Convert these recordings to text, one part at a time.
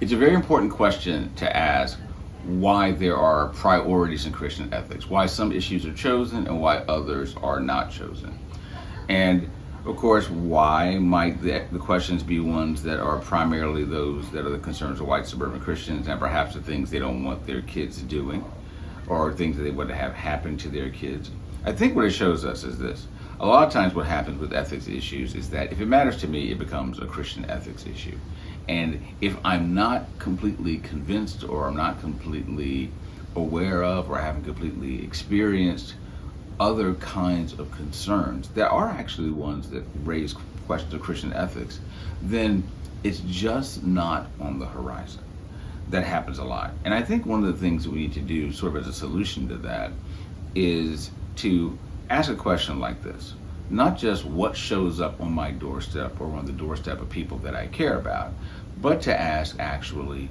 It's a very important question to ask why there are priorities in Christian ethics, why some issues are chosen and why others are not chosen. And of course, why might the questions be ones that are primarily those that are the concerns of white suburban Christians and perhaps the things they don't want their kids doing or things that they want to have happen to their kids? I think what it shows us is this. A lot of times what happens with ethics issues is that if it matters to me, it becomes a Christian ethics issue. And if I'm not completely convinced or I'm not completely aware of or haven't completely experienced other kinds of concerns that are actually ones that raise questions of Christian ethics, then it's just not on the horizon. That happens a lot. And I think one of the things that we need to do sort of as a solution to that is to ask a question like this. Not just what shows up on my doorstep or on the doorstep of people that I care about, but to ask actually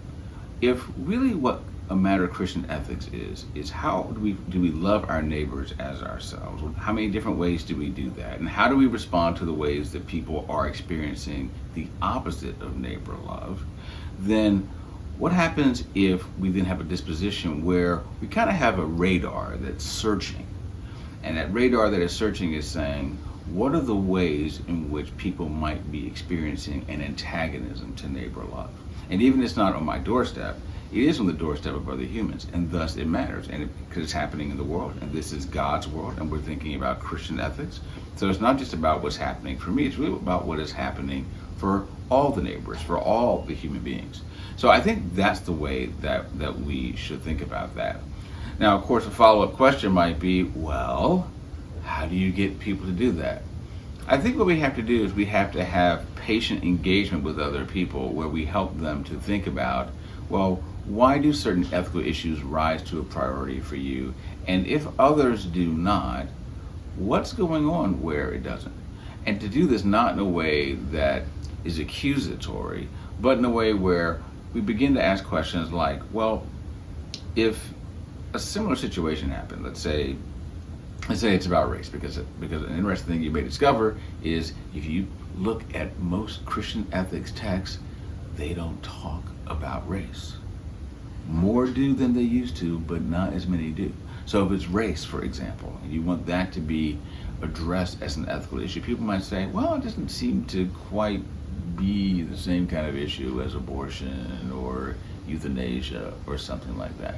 if really what a matter of Christian ethics is how do we love our neighbors as ourselves? How many different ways do we do that? And how do we respond to the ways that people are experiencing the opposite of neighbor love? Then what happens if we then have a disposition where we kind of have a radar that's searching? And that radar that is searching is saying, what are the ways in which people might be experiencing an antagonism to neighbor love? And even if it's not on my doorstep, it is on the doorstep of other humans, and thus it matters, and because it's happening in the world, and this is God's world, and we're thinking about Christian ethics. So it's not just about what's happening for me, it's really about what is happening for all the neighbors, for all the human beings. So I think that's the way that we should think about that. Now, of course, a follow-up question might be, well, how do you get people to do that? I think what we have to do is we have to have patient engagement with other people where we help them to think about, well, why do certain ethical issues rise to a priority for you? And if others do not, what's going on where it doesn't? And to do this not in a way that is accusatory, but in a way where we begin to ask questions like, well, if a similar situation happened, let's say it's about race, because an interesting thing you may discover is if you look at most Christian ethics texts, they don't talk about race. More do than they used to, but not as many do. So if it's race, for example, and you want that to be addressed as an ethical issue, people might say, well, it doesn't seem to quite be the same kind of issue as abortion or euthanasia or something like that.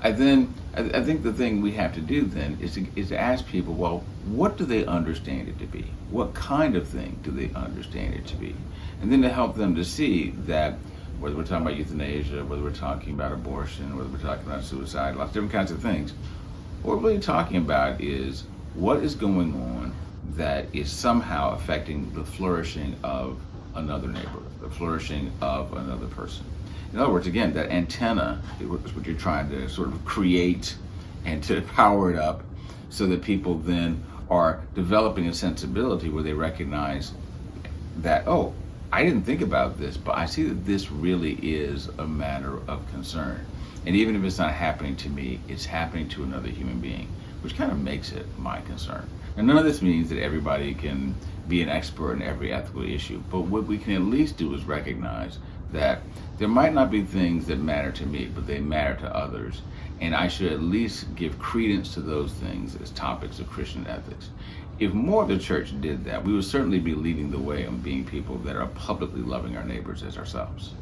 I think the thing we have to do then is to ask people, well, what do they understand it to be? What kind of thing do they understand it to be? And then to help them to see that whether we're talking about euthanasia, whether we're talking about abortion, whether we're talking about suicide, lots of different kinds of things, what we're really talking about is what is going on that is somehow affecting the flourishing of another neighbor, the flourishing of another person. In other words, again, that antenna is what you're trying to sort of create and to power it up so that people then are developing a sensibility where they recognize that, oh, I didn't think about this, but I see that this really is a matter of concern. And even if it's not happening to me, it's happening to another human being, which kind of makes it my concern. And none of this means that everybody can be an expert in every ethical issue, but what we can at least do is recognize that there might not be things that matter to me, but they matter to others. And I should at least give credence to those things as topics of Christian ethics. If more of the church did that, we would certainly be leading the way on being people that are publicly loving our neighbors as ourselves.